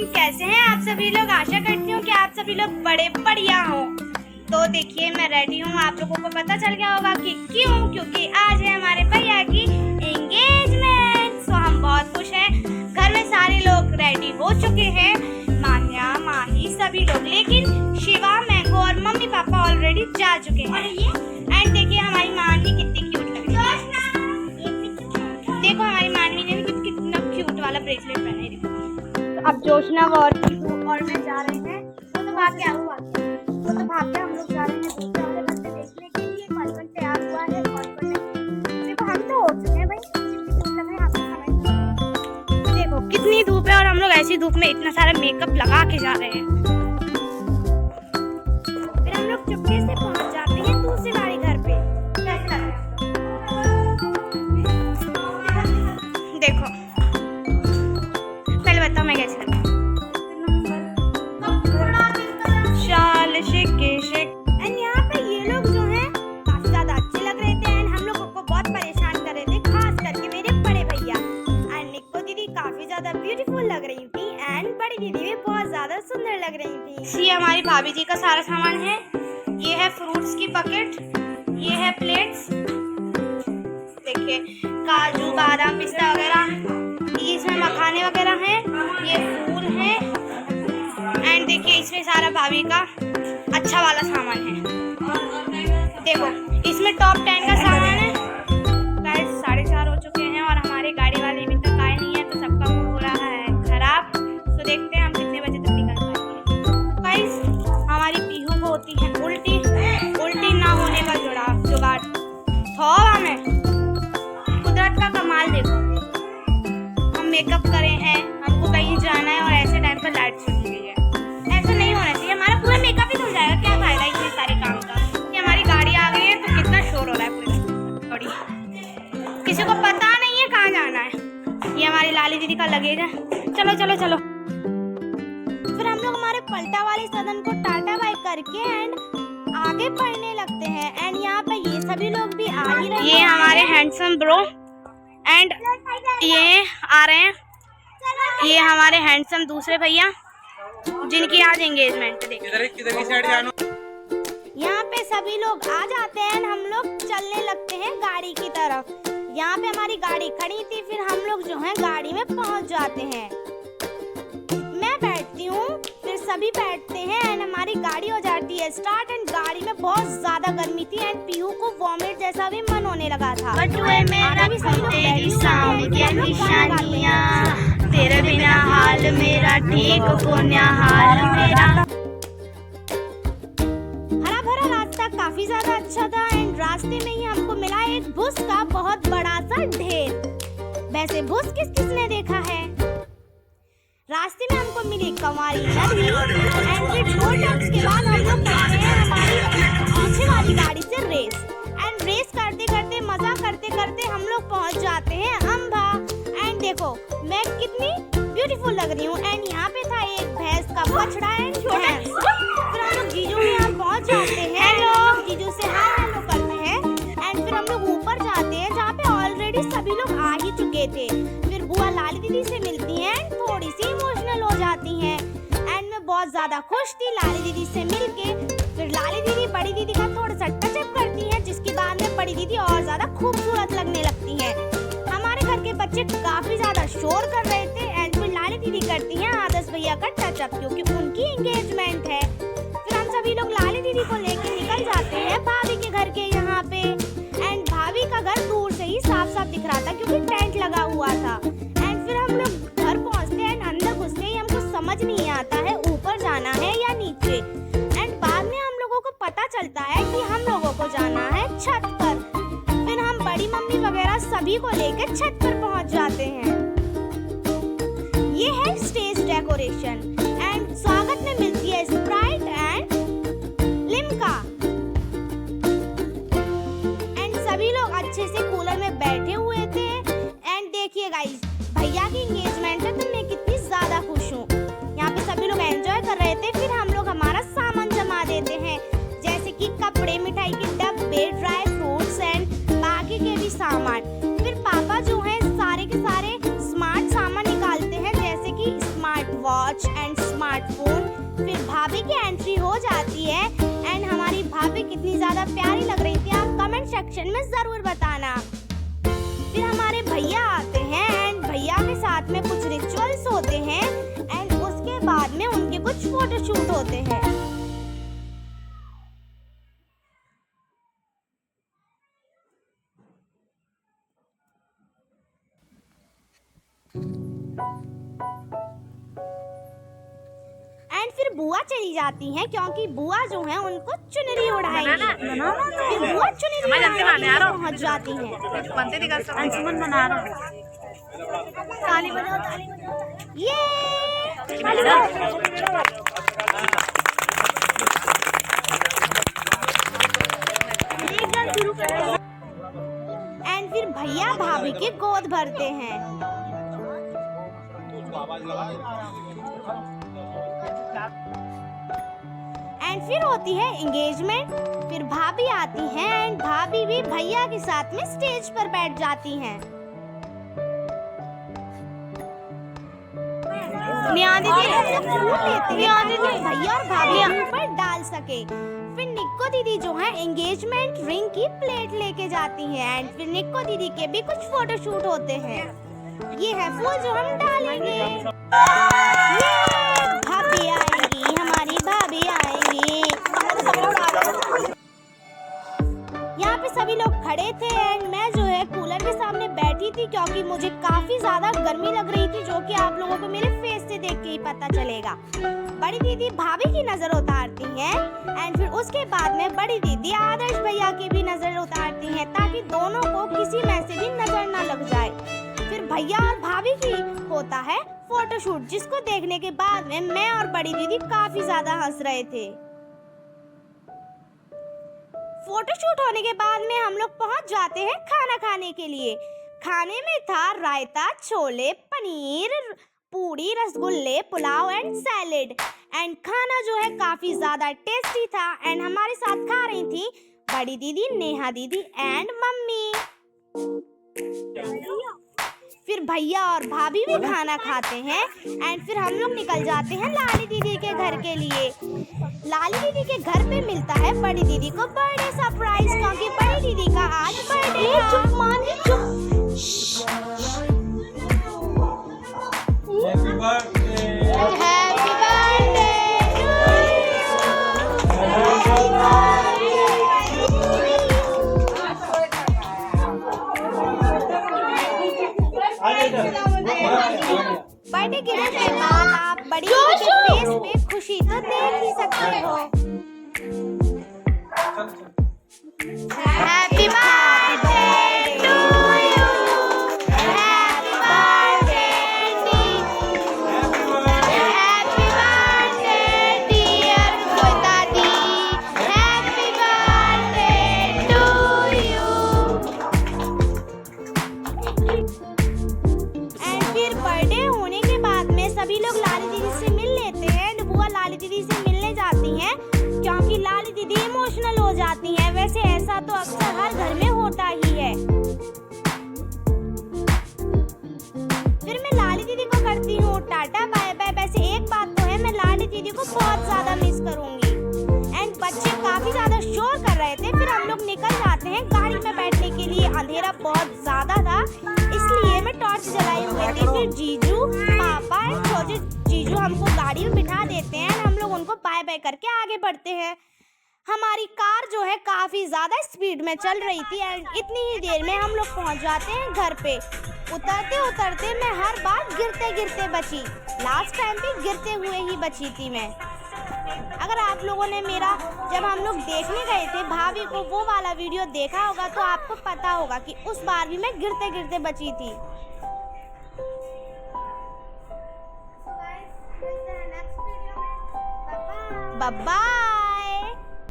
कैसे हैं आप सभी लोग। आशा करती हूँ कि आप सभी लोग बड़े बढ़िया हो। तो देखिए मैं रेडी हूँ। आप लोगों को पता चल गया होगा कि क्यों, क्योंकि आज है हमारे भैया की एंगेजमेंट। तो हम बहुत खुश हैं। घर में सारे लोग रेडी हो चुके हैं, मान्या, माही, सभी लोग, लेकिन शिवा, मैंगो और मम्मी पापा ऑलरेडी जा चुके हैं। एंड देखिए हमारी मानवी कितनी क्यूट लग रही है। देखो हमारी मानवी ने भी कितना क्यूट वाला ब्रेसलेट पहना है। तो अब जोशना और मैं जा रहे हैं। वो तो भाग के हम लोग जा रहे हैं दूसरे वाले घर पे देखने के लिए कौन तैयार हुआ है कौन नहीं। देखो हम तो हो चुके हैं भाई, लग रहे हैं आपको। देखो कितनी धूप है और हम लोग ऐसी धूप में इतना सारा मेकअप लगा के जा रहे हैं। फिर हम लोग चुपके से पहुंच जाते हैं दूसरे वाले घर पे। कैसा लग रहा है देखो, पहले बताओ मैं कैसी लग रही हूँ। शाल एंड यहाँ पे ये लोग जो हैं काफी ज्यादा अच्छे लग रहे थे एंड हम लोगों को बहुत परेशान कर रहे थे, खास करके मेरे बड़े भैया। एंड निक्को दीदी काफी ज्यादा ब्यूटीफुल लग रही थी एंड बड़ी दीदी भी बहुत ज्यादा सुंदर लग रही थी। ये हमारी भाभी जी का सारा सामान है। ये है फ्रूट्स की पैकेट, ये है प्लेट्स, देखिए काजू बादाम पिस्ता वगैरह, ये इसमें मखाने वगैरह हैं, ये फूल है एंड देखिए इसमें सारा भाभी का अच्छा वाला सामान है। देखो इसमें टॉप 10 का सामान है। गाइस 4:30 हो चुके हैं और हमारे गाड़ी वाले अभी तक आए नहीं है, तो सबका मूड हो रहा है खराब। तो देखते हैं हम कितने बजे तक निकल पाएंगे। गाइस हमारी पीहू को होती है उल्टी ना होने का जुगाड़। थोड़ा में कुदरत का कमाल देखो, हम मेकअप करे हैं, हमको कहीं जाना है और ऐसे टाइम पर लाइट चली गई है। ऐसा नहीं होना चाहिए, हमारा पूरा मेकअप ही धुल जाएगा। क्या फायदा इतने सारे काम का। कि हमारी गाड़ी आ गई है तो कितना शोर हो रहा है पूरी गाड़ी, किसी को पता नहीं है कहाँ जाना है। ये हमारी लाली दीदी का लगेज है। चलो चलो चलो। फिर हम लोग हमारे पलटा वाले सदन को टाटा बाय करके एंड आगे बढ़ने लगते हैं। एंड यहाँ पे ये सभी लोग भी आ ही रहे हैं। ये हमारे हैंडसम ब्रो एंड ये आ रहे हैं, ये हमारे हैंडसम दूसरे भैया जिनकी आज एंगेजमेंट है। यहाँ पे सभी लोग आ जाते हैं, हम लोग चलने लगते हैं गाड़ी की तरफ। यहाँ पे हमारी गाड़ी खड़ी थी, फिर हम लोग जो है गाड़ी में पहुँच जाते हैं। मैं बैठती हूँ, फिर सभी बैठते हैं एंड हमारी गाड़ी हो जाती है स्टार्ट। एंड गाड़ी में बहुत ज्यादा गर्मी थी एंड पीहू को वॉमिट जैसा भी मन होने लगा था। बटुए में रखूं तेरी साउंड की निशानियां, तेरे बिना हाल मेरा ठीक को ना हाल मेरा। हरा भरा रास्ता काफी ज्यादा अच्छा था एंड रास्ते में ही हमको मिला एक बुश का बहुत बड़ा सा ढेर। वैसे बुश किसने देखा है। रास्ते में हमको मिली कंवारी नदी एंड फिर 2 टर्न्स के बाद हम लोग करते हैं हमारी पीछे वाली गाड़ी से रेस। एंड रेस करते करते मजा करते करते हम लोग पहुंच जाते हैं अम्बा। एंड देखो मैं कितनी ब्यूटीफुल लग रही हूँ। एंड यहाँ पे था एक भैंस का बछड़ा एंड भैंस। फिर हम लोग जीजू के यहाँ पहुँच जाते हैं। हेलो जीजू से हाय हेलो करते हैं एंड फिर हम लोग ऊपर जाते हैं जहाँ पे ऑलरेडी सभी लोग आ ही चुके थे। फिर बुआ लाली दीदी से मिलती हैं, थोड़ी सी इमोशनल हो जाती हैं एंड मैं बहुत ज्यादा खुश थी लाली दीदी से मिलके। फिर लाली दीदी बड़ी दीदी का थोड़ा सा टचअप करती हैं, जिसके बाद में बड़ी दीदी और ज्यादा खूबसूरत लगने लगती हैं। हमारे घर के बच्चे काफी ज्यादा शोर कर रहे थे एंड फिर लाली दीदी करती हैं आदर्श भैया का टचअप, क्योंकि उनकी एंगेजमेंट है। फिर हम सभी लोग लाली दीदी को लेके निकल जाते हैं भाभी के घर के यहाँ पे। एंड भाभी का घर दूर से ही साफ साफ दिख रहा था क्योंकि टेंट लगा हुआ था। एंड फिर हम लोग घर पहुँचते हैं एंड अंदर घुसते ही हमको समझ नहीं आता है ऊपर जाना है या नीचे। एंड बाद में हम लोगों को पता चलता है कि हम लोगों को जाना है छत पर। फिर हम बड़ी मम्मी वगैरह सभी को लेकर छत पर पहुंच जाते हैं। ये है स्टेज डेकोरेशन एंड स्वागत में मिलती है स्प्राइट एंड लिम्का। एंड सभी लोग अच्छे से कूलर में बैठे हुए थे। एंड देखिए गाइस भैया की एंगेजमेंट है तो मैं कितनी ज्यादा खुश हूँ। यहाँ पे सभी लोग एंजॉय कर रहे थे। फिर हम लोग हमारा सामान जमा देते हैं, जैसे कि कपड़े, मिठाई के डब्बे, ड्राई फ्रूट्स एंड बाकी के भी सामान। फिर पापा जो है सारे के सारे स्मार्ट सामान निकालते हैं, जैसे कि स्मार्ट वॉच एंड स्मार्टफोन। फिर भाभी की एंट्री हो जाती है एंड हमारी भाभी कितनी ज्यादा प्यारी लग रही थी, आप कमेंट सेक्शन में जरूर बताना। फिर हमारे भैया आते हैं एंड भैया के साथ में कुछ रिचुअल्स होते हैं एंड उसके बाद में उनके कुछ फोटोशूट होते हैं। एंड फिर बुआ चली जाती हैं क्योंकि बुआ जो है उनको चुनरी उड़ाएंगी। फिर बुआ चुनरी उड़ाने पहुंच जाती हैं। अंशुमन बना रहा हूँ। ताली बजाओ, ताली बजाओ। ये एंड फिर भैया भाभी की गोद भरते हैं। एंड फिर होती है एंगेजमेंट। फिर भाभी आती हैं एंड भाभी भी भैया के साथ में स्टेज पर बैठ जाती हैं। भैया और भाभी ऊपर डाल सके। फिर निक्को दीदी जो है एंगेजमेंट रिंग की प्लेट लेके जाती हैं एंड फिर निक्को दीदी के भी कुछ फोटोशूट होते हैं। ये है फूल जो हम डालेंगे। भाभी आएंगी, हमारी भाभी आएंगी। यहाँ पे सभी लोग खड़े थे एंड मैं जो है कूलर के सामने बैठी थी क्योंकि मुझे काफी ज्यादा गर्मी लग रही थी, जो कि आप लोगों को मेरे फेस से देख के ही पता चलेगा। बड़ी दीदी भाभी की नजर उतारती हैं एंड फिर उसके बाद में बड़ी दीदी आदर्श भैया की भी नजर उतारती हैं ताकि दोनों को किसी में से भी नजर ना लग जाए। फिर भैया और भाभी की होता है फोटोशूट, जिसको देखने के बाद में मैं और बड़ी दीदी काफी ज्यादा हंस रहे थे। फोटोशूट होने के बाद में हम लोग पहुंच जाते हैं खाना खाने के लिए। खाने में था रायता, छोले, पनीर, पूरी, रसगुल्ले, पुलाव एंड सैलेड। एंड खाना जो है काफी ज्यादा टेस्टी था एंड हमारे साथ खा रही थी बड़ी दीदी, नेहा दीदी एंड मम्मी। फिर भैया और भाभी भी खाना खाते हैं एंड फिर हम लोग निकल जाते हैं लाली दीदी के घर के लिए। लाली दीदी के घर पे मिलता है बड़ी दीदी को बर्थडे सरप्राइज, क्योंकि बड़ी दीदी का आज बर्थडे है। चुप मानी, चुप। Happy birthday, happy birthday birthday gift के बाद आप बड़ी दीदी के फेस पे खुशी तो देख ही सकते हो। Happy birthday to you, happy birthday, happy birthday dear दादी, happy birthday to you. And फिर बर्थडे होने के बाद में सभी लोग लाली दीदी से मिल लेते हैं एंड बुआ लाली दीदी से मिलने जाती हैं क्योंकि लाली दीदी इमोशनल हो जाती हैं। वैसे ऐसा तो अक्सर हर घर में होता ही है। फिर मैं लाली दीदी को करती हूँ टाटा बाय बाय। वैसे एक बात तो है, मैं लाली दीदी को बहुत ज्यादा मिस करूंगी। एंड बच्चे काफी ज्यादा शोर कर रहे थे। फिर हम लोग निकल जाते हैं गाड़ी में बैठने के लिए। अंधेरा बहुत ज्यादा था इसलिए मैं टॉर्च जलाई हुई थी। फिर जीजू, पापा एंड छोटे जीजू हमको गाड़ी में बिठा देते हैं। हम लोग उनको बाय बाय करके आगे बढ़ते हैं। हमारी कार जो है काफी ज्यादा स्पीड में चल रही थी एंड इतनी ही देर में हम लोग पहुंच जाते हैं घर पे। उतरते उतरते मैं हर बार गिरते गिरते बची। लास्ट टाइम भी गिरते हुए ही बची थी मैं। अगर आप लोगों ने मेरा जब हम लोग देखने गए थे भाभी को वो वाला वीडियो देखा होगा तो आपको पता होगा कि उस बार भी मैं गिरते गिरते बची थी। Bye bye.